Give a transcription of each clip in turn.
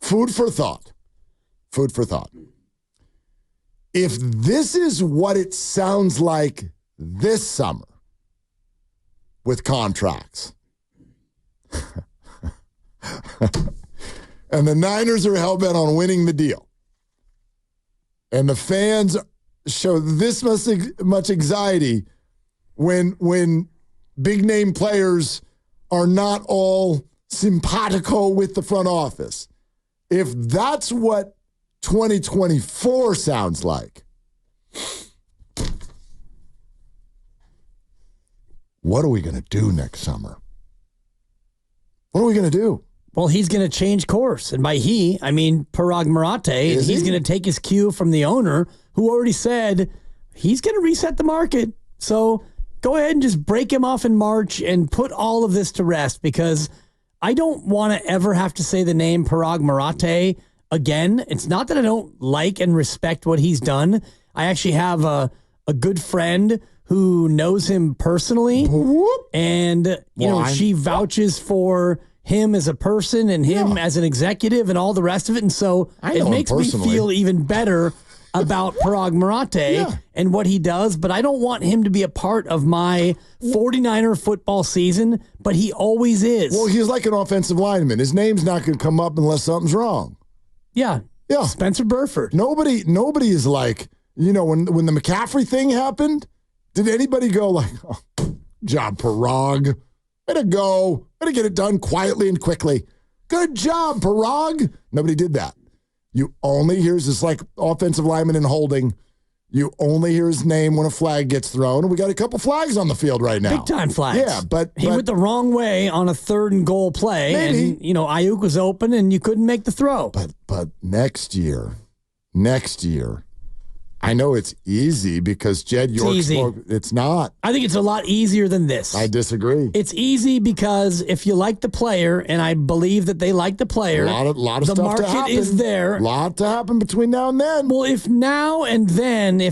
Food for thought. Food for thought. If this is what it sounds like this summer with contracts, and the Niners are hellbent on winning the deal, and the fans show this much anxiety when big-name players are not all simpatico with the front office. If that's what 2024 sounds like, what are we going to do next summer? What are we going to do? Well, he's going to change course. And by he, I mean Parag Marathe. And he's going to take his cue from the owner, who already said he's going to reset the market. So go ahead and just break him off in March and put all of this to rest, because I don't want to ever have to say the name Parag Marathe again. It's not that I don't like and respect what he's done. I actually have a good friend who knows him personally, and she vouches for him as a person and him as an executive and all the rest of it. And so it makes me feel even better about Parag Marathe and what he does, but I don't want him to be a part of my 49er football season, but he always is. Well, he's like an offensive lineman. His name's not going to come up unless something's wrong. Yeah. Spencer Burford. Nobody is like, when the McCaffrey thing happened, did anybody go like, oh, job Parag, way to go, way to get it done quietly and quickly. Good job, Parag. Nobody did that. You only hear this, like offensive lineman in holding. You only hear his name when a flag gets thrown, and we got a couple flags on the field right now. Big time flags. Yeah, but he went the wrong way on a 3rd and goal play, maybe. And Aiyuk was open, and you couldn't make the throw. But next year, I know it's easy because Jed York spoke. It's not. I think it's a lot easier than this. I disagree. It's easy because if you like the player, and I believe that they like the player, a lot of the stuff to happen. The market is there. A lot to happen between now and then. Well, if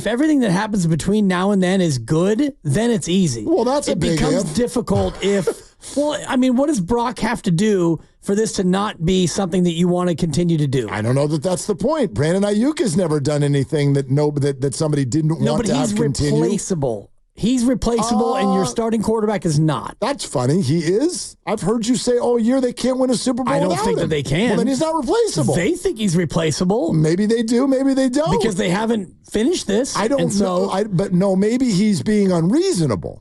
everything that happens between now and then is good, then it's easy. Well, it becomes difficult if. Well, I mean, what does Brock have to do for this to not be something that you want to continue to do? I don't know that that's the point. Brandon Aiyuk has never done anything that somebody didn't want to have continue. Replaceable. He's replaceable, and your starting quarterback is not. That's funny. He is. I've heard you say all year they can't win a Super Bowl. I don't think that they can. Well, then he's not replaceable. They think he's replaceable. Maybe they do. Maybe they don't. Because they haven't finished this. I don't know. Maybe he's being unreasonable.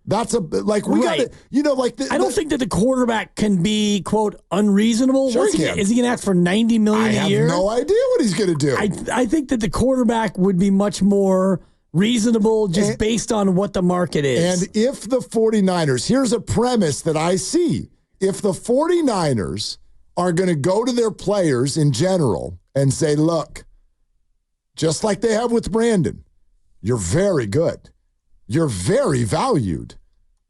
That's we got it. I don't think that the quarterback can be, quote, unreasonable. Sure is he going to ask for $90 million a year? I have no idea what he's going to do. I think that the quarterback would be much more reasonable based on what the market is. And if the 49ers, here's a premise that I see. If the 49ers are going to go to their players in general and say, look, just like they have with Brandon, you're very good. You're very valued.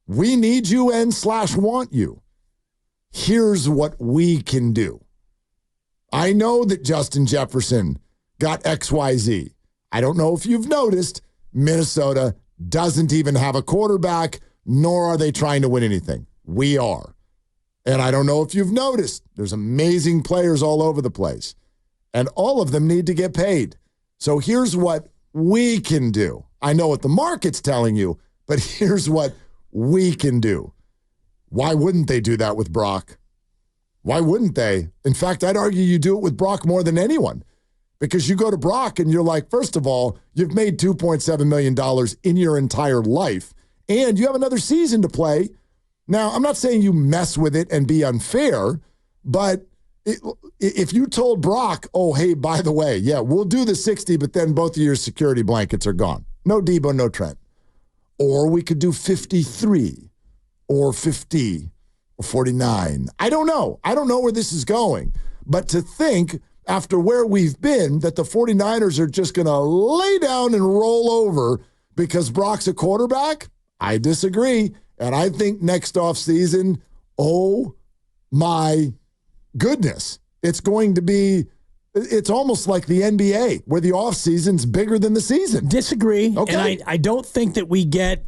We need you /want you. Here's what we can do. I know that Justin Jefferson got XYZ. I don't know if you've noticed, Minnesota doesn't even have a quarterback, nor are they trying to win anything. We are. And I don't know if you've noticed, there's amazing players all over the place. And all of them need to get paid. So here's what we can do. I know what the market's telling you, but here's what we can do. Why wouldn't they do that with Brock? Why wouldn't they? In fact, I'd argue you do it with Brock more than anyone, because you go to Brock and you're like, first of all, you've made $2.7 million in your entire life, and you have another season to play. Now, I'm not saying you mess with it and be unfair, but if you told Brock, oh, hey, by the way, yeah, we'll do the 60, but then both of your security blankets are gone. No Debo, no Trent. Or we could do 53 or 50 or 49. I don't know. I don't know where this is going. But to think, after where we've been, that the 49ers are just going to lay down and roll over because Brock's a quarterback, I disagree. And I think next offseason, oh my goodness, it's going to be It's almost like the NBA, where the offseason's bigger than the season. Disagree. Okay. And I don't think that we get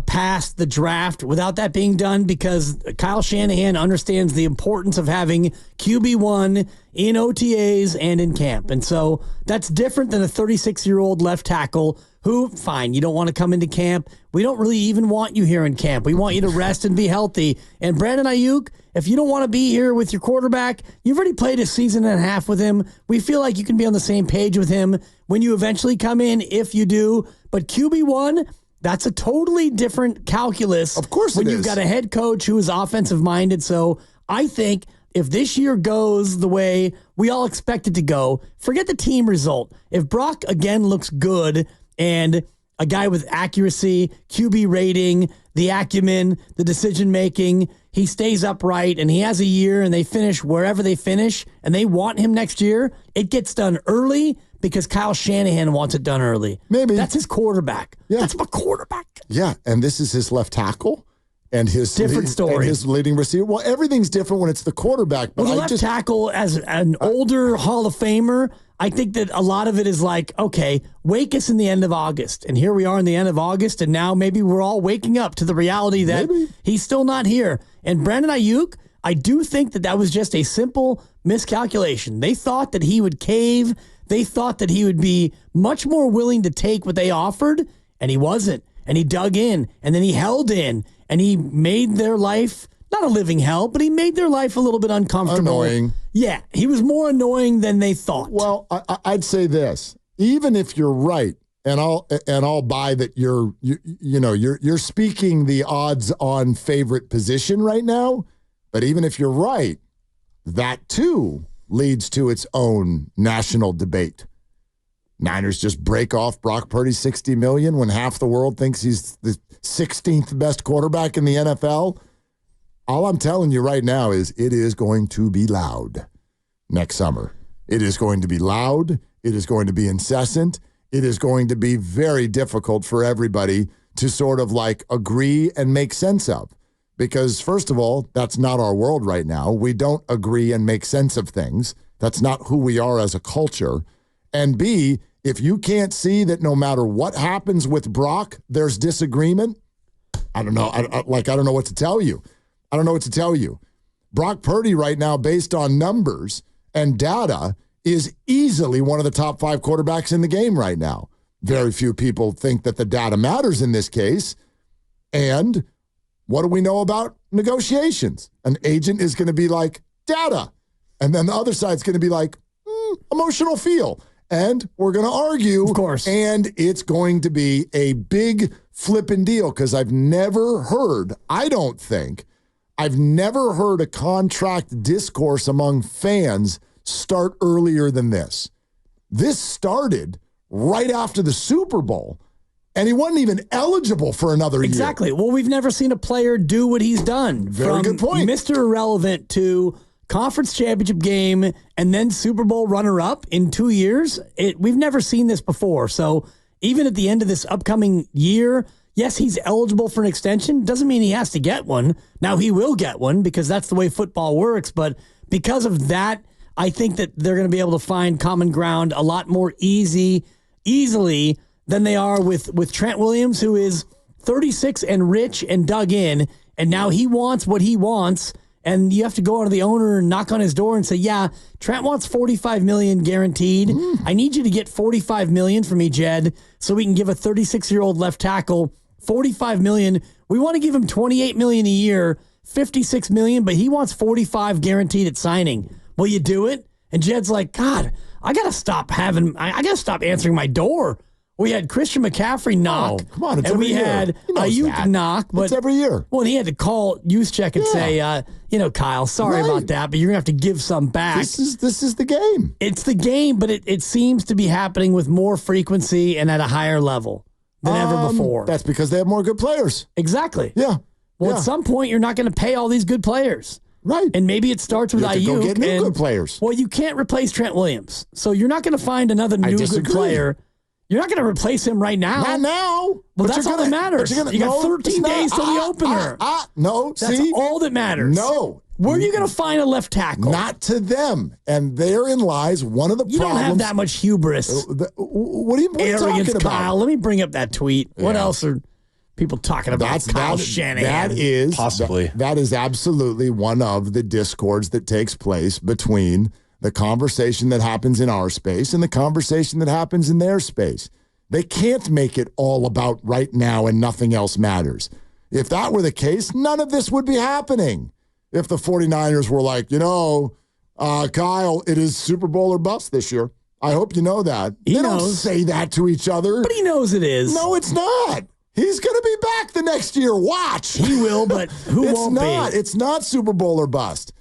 past the draft without that being done, because Kyle Shanahan understands the importance of having QB1 in OTAs and in camp. And so that's different than a 36-year-old left tackle who, fine, you don't want to come into camp. We don't really even want you here in camp. We want you to rest and be healthy. And Brandon Aiyuk, if you don't want to be here with your quarterback, you've already played a season and a half with him. We feel like you can be on the same page with him when you eventually come in, if you do. But QB1, that's a totally different calculus. Of course it is. When you've got a head coach who is offensive-minded. So I think if this year goes the way we all expect it to go, forget the team result. If Brock again looks good and a guy with accuracy, QB rating, the acumen, the decision-making, he stays upright and he has a year and they finish wherever they finish and they want him next year, it gets done early because Kyle Shanahan wants it done early. Maybe. That's his quarterback. Yeah. That's my quarterback. Yeah, and this is his left tackle and his different story. And his leading receiver. Well, everything's different when it's the quarterback. But well, the left tackle, as an older Hall of Famer, I think that a lot of it is like, okay, wake us in the end of August. And here we are in the end of August, and now maybe we're all waking up to the reality that he's still not here. And Brandon Aiyuk, I do think that was just a simple miscalculation. They thought that he would cave. They thought that he would be much more willing to take what they offered, and he wasn't. And he dug in, and then he held in, and he made their life not a living hell, but he made their life a little bit uncomfortable. Annoying. Yeah, he was more annoying than they thought. Well, I'd say this: even if you're right, and I'll buy that you're speaking the odds-on favorite position right now. But even if you're right, that too leads to its own national debate. Niners just break off Brock Purdy $60 million when half the world thinks he's the 16th best quarterback in the NFL. All I'm telling you right now is it is going to be loud next summer. It is going to be loud. It is going to be incessant. It is going to be very difficult for everybody to sort of like agree and make sense of. Because first of all, that's not our world right now. We don't agree and make sense of things. That's not who we are as a culture. And B, if you can't see that no matter what happens with Brock, there's disagreement, I don't know. I don't know what to tell you. I don't know what to tell you. Brock Purdy right now, based on numbers and data, is easily one of the top 5 quarterbacks in the game right now. Very few people think that the data matters in this case. And what do we know about negotiations? An agent is going to be like, data. And then the other side's going to be like, emotional feel. And we're going to argue. Of course. And it's going to be a big flipping deal because I've never heard a contract discourse among fans start earlier than this. This started right after the Super Bowl, and he wasn't even eligible for another year. Exactly. Well, we've never seen a player do what he's done. Very good point. Mr. Irrelevant to conference championship game and then Super Bowl runner-up in 2 years. We've never seen this before. So even at the end of this upcoming year, yes, he's eligible for an extension. Doesn't mean he has to get one. Now, he will get one because that's the way football works. But because of that, I think that they're going to be able to find common ground a lot more easily than they are with Trent Wiliams, who is 36 and rich and dug in. And now he wants what he wants. And you have to go out to the owner and knock on his door and say, yeah, Trent wants $45 million guaranteed. I need you to get $45 million for me, Jed, so we can give a 36-year-old left tackle $45 million. We want to give him $28 million a year, $56 million, but he wants $45 guaranteed at signing. Will you do it? And Jed's like, God, I got to stop answering my door. We had Christian McCaffrey knock. Oh, come on, it's and every we year. had Aiyuk knock. But it's every year. Well, and he had to call Juszczyk and say, Kyle, sorry about that, but you're going to have to give some back. This is the game. It's the game, but it seems to be happening with more frequency and at a higher level than ever before. That's because they have more good players. Exactly. Yeah. Well, at some point, you're not going to pay all these good players. Right. And maybe it starts with Aiyuk. Go get new good players. Well, you can't replace Trent Wiliams. So you're not going to find another new good player. You're not going to replace him right now. Not now. Well, that's all that matters. You got 13 days till the opener. No, that's all that matters. No. Where are you going to find a left tackle? Not to them. And therein lies one of the problems. You don't have that much hubris. What are you Arrogance, talking about? Kyle. Let me bring up that tweet. What else are people talking about? Kyle Shanahan. That is possibly. That is absolutely one of the discords that takes place between the conversation that happens in our space and the conversation that happens in their space. They can't make it all about right now and nothing else matters. If that were the case, none of this would be happening. If the 49ers were like, Kyle, it is Super Bowl or bust this year. I hope you know that. They don't say that to each other. But he knows it is. No, it's not. He's going to be back the next year. Watch. He will, but who won't be? It's not Super Bowl or bust.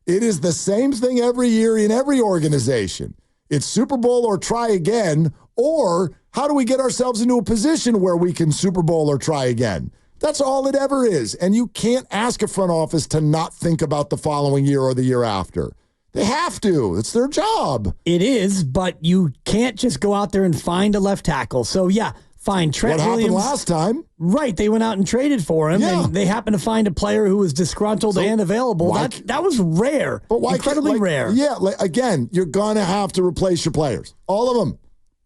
It is the same thing every year in every organization. It's Super Bowl or try again, or how do we get ourselves into a position where we can Super Bowl or try again? That's all it ever is. And you can't ask a front office to not think about the following year or the year after. They have to. It's their job. It is, but you can't just go out there and find a left tackle. So, yeah, fine. Trent What Williams, happened last time? Right. They went out and traded for him. Yeah. They happened to find a player who was disgruntled and available. That was rare. But why incredibly rare. Yeah, again, you're going to have to replace your players. All of them.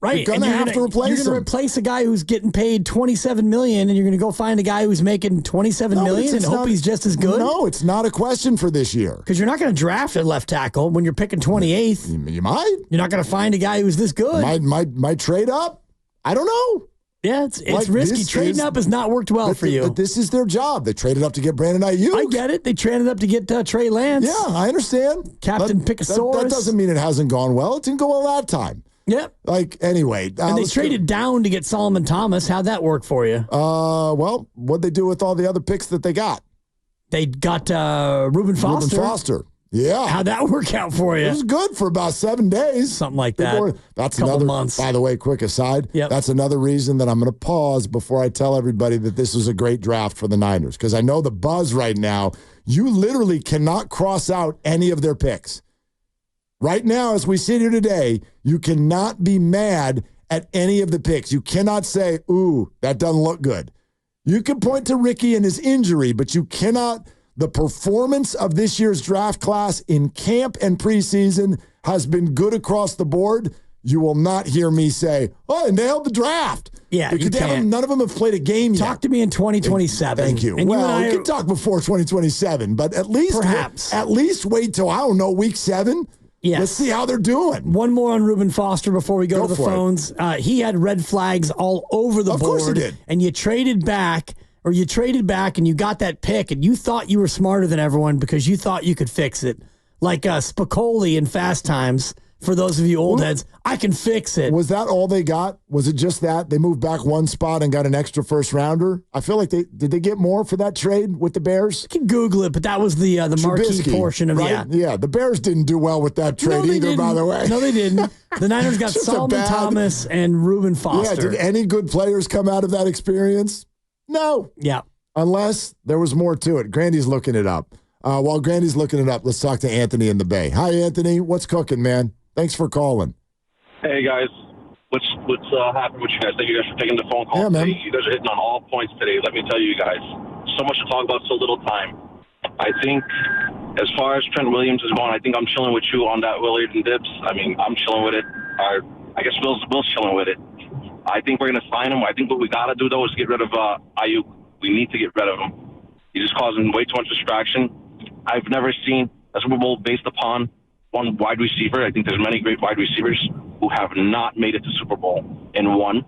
Right. You're going to have to replace You're going to replace a guy who's getting paid $27 million, and you're going to go find a guy who's making $27 million and hope he's just as good? No, it's not a question for this year. Because you're not going to draft a left tackle when you're picking 28th. You might. You're not going to find a guy who's this good. Might trade up. I don't know. Yeah, it's risky. Trading up has not worked well for you. But this is their job. They traded up to get Brandon Aiyuk. I get it. They traded up to get Trey Lance. Yeah, I understand. Captain Pickasaurus. That doesn't mean it hasn't gone well. It didn't go well that time. Yep. Anyway. And they traded down to get Solomon Thomas. How'd that work for you? Well, what'd they do with all the other picks that they got? They got Reuben Foster. Yeah. How'd that work out for you? It was good for about 7 days. Something like that. That's couple another months. By the way, quick aside. Yep. That's another reason that I'm going to pause before I tell everybody that this was a great draft for the Niners. Because I know the buzz right now, you literally cannot cross out any of their picks. Right now, as we sit here today, you cannot be mad at any of the picks. You cannot say, ooh, that doesn't look good. You can point to Ricky and his injury, but you cannot. The performance of this year's draft class in camp and preseason has been good across the board. You will not hear me say, oh, I nailed the draft. Yeah, because none of them have played a game yet. Talk to me in 2027. Thank you. And we can talk before 2027, but at least wait till, I don't know, week 7. Yes. Let's see how they're doing. One more on Reuben Foster before we go to the phones. He had red flags all over the board. Of course he did. And you traded back and you got that pick and you thought you were smarter than everyone because you thought you could fix it. Like Spicoli in Fast Times. For those of you old heads, I can fix it. Was that all they got? Was it just that? They moved back one spot and got an extra first rounder? I feel like did they get more for that trade with the Bears? You can Google it, but that was the marquee portion of right? Yeah, the Bears didn't do well with that trade either, by the way. No, they didn't. The Niners got Solomon Thomas and Reuben Foster. Yeah, did any good players come out of that experience? No. Yeah. Unless there was more to it. Grandy's looking it up. While Grandy's looking it up, let's talk to Anthony in the Bay. Hi, Anthony. What's cooking, man? Thanks for calling. Hey, guys. What's happening with you guys? Thank you guys for taking the phone call today. You guys are hitting on all points today. Let me tell you guys. So much to talk about, so little time. I think as far as Trent Wiliams is going, I think I'm chilling with you on that Willard and Dibs. I mean, I'm chilling with it. I guess Will's chilling with it. I think we're going to sign him. I think what we got to do, though, is get rid of Aiyuk. We need to get rid of him. He's just causing way too much distraction. I've never seen a Super Bowl based upon one wide receiver. I think there's many great wide receivers who have not made it to Super Bowl and won.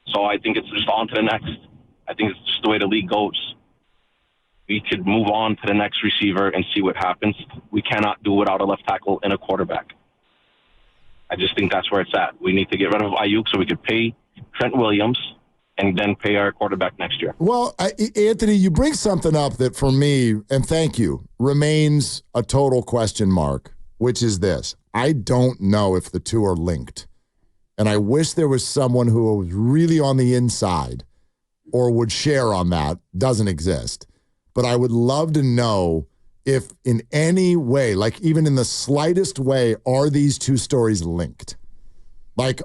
So I think it's just on to the next. I think it's just the way the league goes. We could move on to the next receiver and see what happens. We cannot do without a left tackle and a quarterback. I just think that's where it's at. We need to get rid of Aiyuk so we could pay Trent Wiliams and then pay our quarterback next year. Well, Anthony, you bring something up that for me, and thank you, remains a total question mark, which is this. I don't know if the two are linked. And I wish there was someone who was really on the inside or would share on that. Doesn't exist. But I would love to know if in any way, like even in the slightest way, are these two stories linked? Like,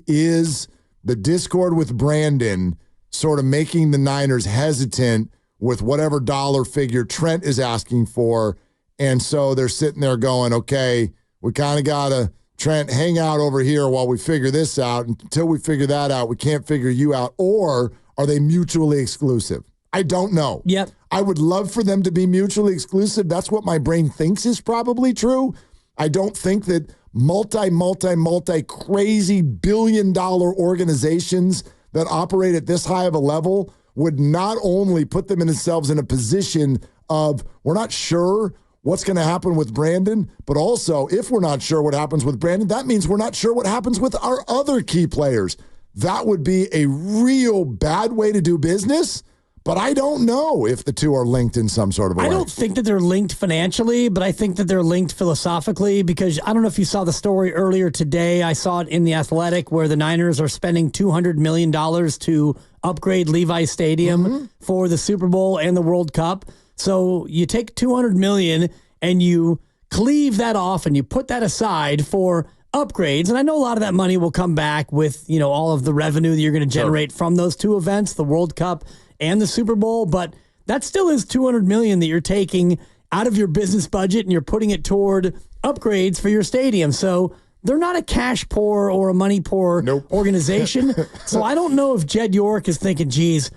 is the discord with Brandon sort of making the Niners hesitant with whatever dollar figure Trent is asking for And so they're sitting there going, okay, we kind of got to, Trent, hang out over here while we figure this out. Until we figure that out, we can't figure you out. Or are they mutually exclusive? I don't know. Yep. I would love for them to be mutually exclusive. That's what my brain thinks is probably true. I don't think that multi crazy billion-dollar organizations that operate at this high of a level would not only put themselves in a position of, we're not sure what's going to happen with Brandon, but also if we're not sure what happens with Brandon, that means we're not sure what happens with our other key players. That would be a real bad way to do business. But I don't know if the two are linked in some sort of a way. I don't think that they're linked financially, but I think that they're linked philosophically, because I don't know if you saw the story earlier today. I saw it in The Athletic where the Niners are spending $200 million to upgrade Levi's Stadium for the Super Bowl and the World Cup. So you take $200 million and you cleave that off and you put that aside for upgrades. And I know a lot of that money will come back with, all of the revenue that you're going to generate from those two events, the World Cup and the Super Bowl, but that still is $200 million that you're taking out of your business budget and you're putting it toward upgrades for your stadium. So they're not a cash poor or a money poor organization. So I don't know if Jed York is thinking, geez,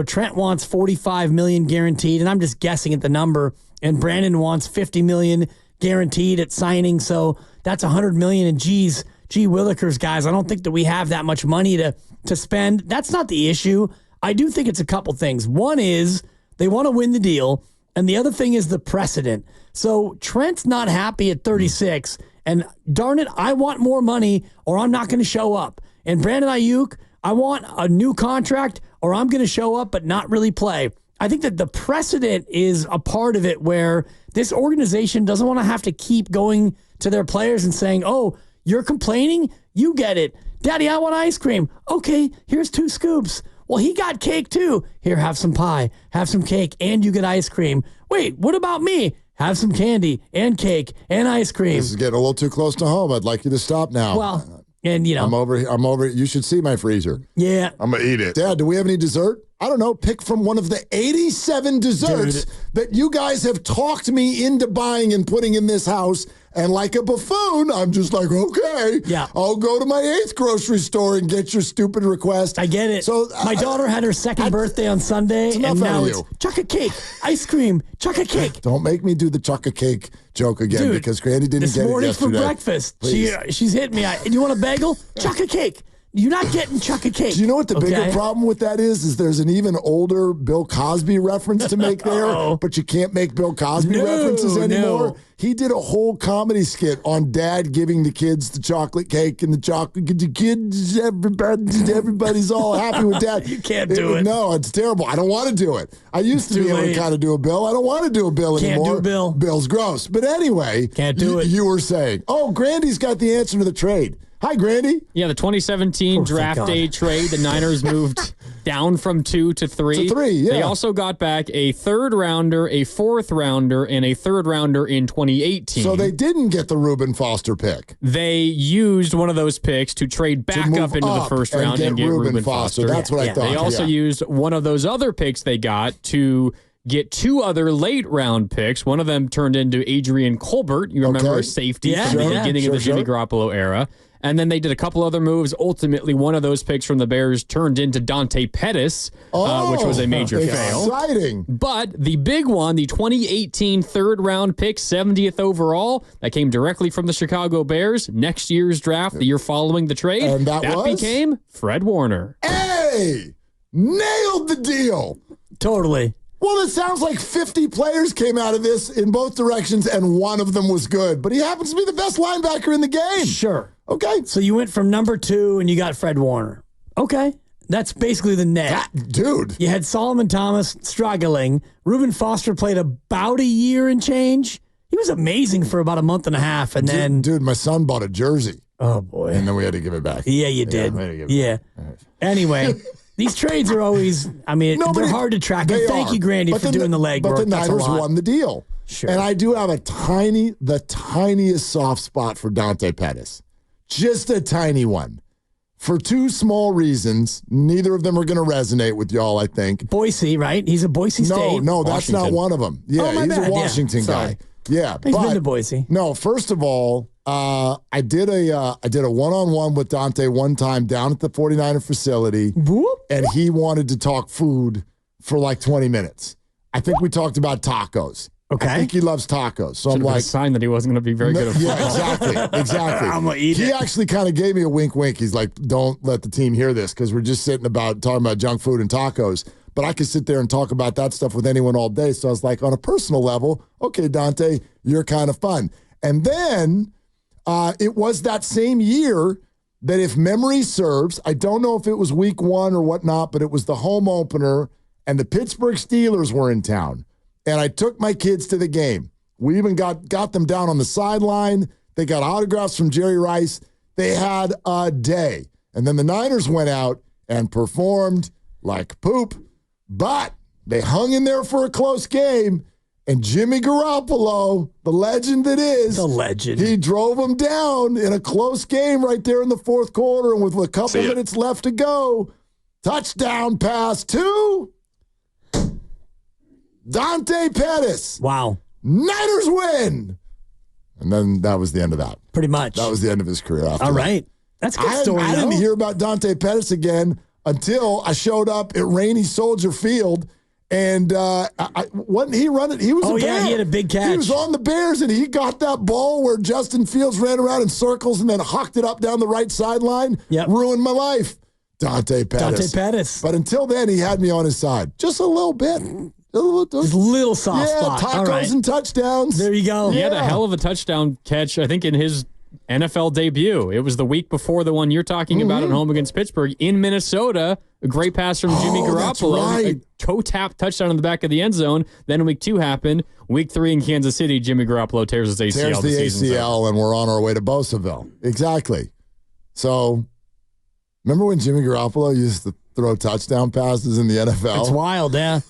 Trent wants $45 million guaranteed, and I'm just guessing at the number, and Brandon wants $50 million guaranteed at signing. So that's $100 million, and gee willikers, guys, I don't think that we have that much money to spend. That's not the issue. I do think it's a couple things. One is they want to win the deal, and the other thing is the precedent. So Trent's not happy at 36, and darn it, I want more money or I'm not going to show up. And Brandon Aiyuk, I want a new contract or I'm going to show up but not really play. I think that the precedent is a part of it where this organization doesn't want to have to keep going to their players and saying, oh, you're complaining? You get it. Daddy, I want ice cream. Okay, here's 2 scoops. Well, he got cake too. Here, have some pie, have some cake, and you get ice cream. Wait, what about me? Have some candy and cake and ice cream. This is getting a little too close to home. I'd like you to stop now. Well, and I'm over. You should see my freezer. Yeah. I'm going to eat it. Dad, do we have any dessert? I don't know. Pick from one of the 87 desserts that you guys have talked me into buying and putting in this house. And like a buffoon, I'm just like, okay, I'll go to my 8th grocery store and get your stupid request. I get it. So my daughter had her 2nd birthday on Sunday, and now it's chocolate cake, ice cream, chocolate cake. Don't make me do the chocolate cake joke again, because Granny didn't get it yesterday. This morning for breakfast, she's hitting me. You want a bagel? Chocolate cake. You're not getting chocolate cake. Do you know what the bigger problem with that is there's an even older Bill Cosby reference to make there, but you can't make Bill Cosby references anymore. No. He did a whole comedy skit on Dad giving the kids the chocolate cake and the chocolate. The kids, everybody's all happy with Dad. You can't do it. No, it's terrible. I don't want to do it. I used to be able to kind of do a Bill. I don't want to do a Bill anymore. Can't do Bill. Bill's gross. But anyway, can't do it. You were saying, Grandy's got the answer to the trade. Hi, Grandy. Yeah, the 2017 draft day trade, the Niners moved down from 2 to 3. To 3, yeah. They also got back a 3rd rounder, a 4th rounder, and a 3rd rounder in 2018. So they didn't get the Reuben Foster pick. They used one of those picks to trade back up into the 1st round and get Reuben Foster. That's what I thought. They also used one of those other picks they got to get 2 other late round picks. One of them turned into Adrian Colbert. You remember a safety from the beginning of the Jimmy Garoppolo era. And then they did a couple other moves. Ultimately, one of those picks from the Bears turned into Dante Pettis, which was a major fail. Exciting. But the big one, the 2018 3rd-round pick, 70th overall, that came directly from the Chicago Bears. Next year's draft, the year following the trade, and that became Fred Warner. Hey! Nailed the deal. Totally. Well, it sounds like 50 players came out of this in both directions, and one of them was good. But he happens to be the best linebacker in the game. Sure. Okay. So you went from number 2 and you got Fred Warner. Okay. That's basically the net. Dude. You had Solomon Thomas struggling. Reuben Foster played about a year and change. He was amazing for about a month and a half. And then. Dude, my son bought a jersey. Oh, boy. And then we had to give it back. Yeah, you did. Yeah. Anyway. These trades are always, they're hard to track. And thank you, Grandy, for doing the legwork. But the Niners won the deal. Sure. And I do have the tiniest soft spot for Dante Pettis. Just a tiny one. For 2 small reasons. Neither of them are going to resonate with y'all, I think. Boise, right? He's a Boise State. No, that's not one of them. Yeah, he's a Washington guy. Yeah. He's been to Boise. No, first of all, I did a one-on-one with Dante one time down at the 49er facility, and he wanted to talk food for like 20 minutes. I think we talked about tacos. Okay. I think he loves tacos. So I'm like, a sign that he wasn't going to be very good at football. Yeah, exactly. I'm going to eat it. He actually kind of gave me a wink. He's like, don't let the team hear this because we're just talking about junk food and tacos. But I could sit there and talk about that stuff with anyone all day. So I was like, on a personal level, okay, Dante, you're kind of fun. And then it was that same year that, if memory serves, I don't know if it was week 1 or whatnot, but it was the home opener, and the Pittsburgh Steelers were in town. And I took my kids to the game. We even got them down on the sideline. They got autographs from Jerry Rice. They had a day. And then the Niners went out and performed like poop. But they hung in there for a close game. And Jimmy Garoppolo, the legend that is. The legend. He drove them down in a close game right there in the fourth quarter. And with a couple minutes left to go, touchdown pass to Dante Pettis. Wow. Niners win. And then that was the end of that. Pretty much. That was the end of his career after All that. right. That's a good story. I didn't hear about Dante Pettis again until I showed up at Rainy Soldier Field. And wasn't he running? He was a Bear. He had a big catch. He was on the Bears, and he got that ball where Justin Fields ran around in circles and then hawked it up down the right sideline. Yep. Ruined my life. Dante Pettis. Dante Pettis. But until then, he had me on his side. Just a little bit. Just a little soft spot. Tacos and touchdowns. There you go. He had a hell of a touchdown catch, I think, in his NFL debut. It was the week before the one you're talking about at home against Pittsburgh in Minnesota. A great pass from Jimmy Garoppolo. That's right. A toe-tap touchdown in the back of the end zone. Then week 2 happened. Week 3 in Kansas City, Jimmy Garoppolo tears his ACL. Tears the ACL, and we're on our way to Boseville. Exactly. So, remember when Jimmy Garoppolo used to throw touchdown passes in the NFL? It's wild, yeah.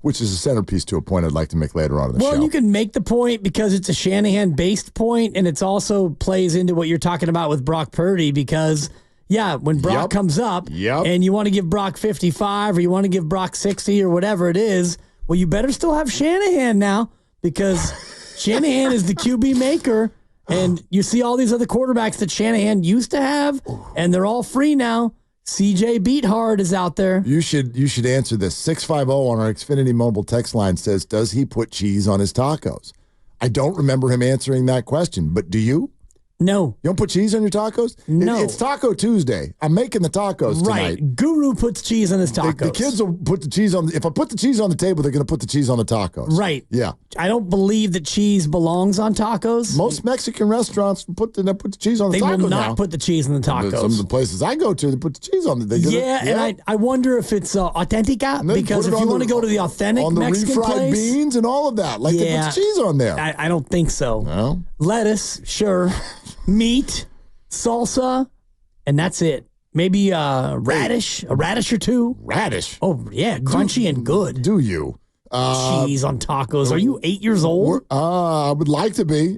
Which is a centerpiece to a point I'd like to make later on in the show. Well, you can make the point because it's a Shanahan-based point, and it's also plays into what you're talking about with Brock Purdy because, when Brock comes up and you want to give Brock 55 or you want to give Brock 60 or whatever it is, well, you better still have Shanahan now because Shanahan is the QB maker, and you see all these other quarterbacks that Shanahan used to have, and they're all free now. CJ Beathard is out there. You should answer this. 650 on our Xfinity mobile text line says, does he put cheese on his tacos? I don't remember him answering that question, but do you? No. You don't put cheese on your tacos? No. It's Taco Tuesday. I'm making the tacos tonight. Right. Guru puts cheese on his tacos. The kids will put the cheese on. If I put the cheese on the table, they're going to put the cheese on the tacos. Right. Yeah. I don't believe that cheese belongs on tacos. Most Mexican restaurants put the cheese on the tacos. They will not now. put the cheese on the tacos. Some of the places I go to, they put the cheese on it. And I wonder if it's authentica, because if you want to go to the authentic on the Mexican refried place, beans and all of that, like they put cheese on there. I don't think so. No. Lettuce, sure. Meat, salsa, and that's it. Maybe a radish or two. Radish? Oh, yeah, crunchy and good. Do you? Cheese on tacos. Are you 8 years old? I would like to be.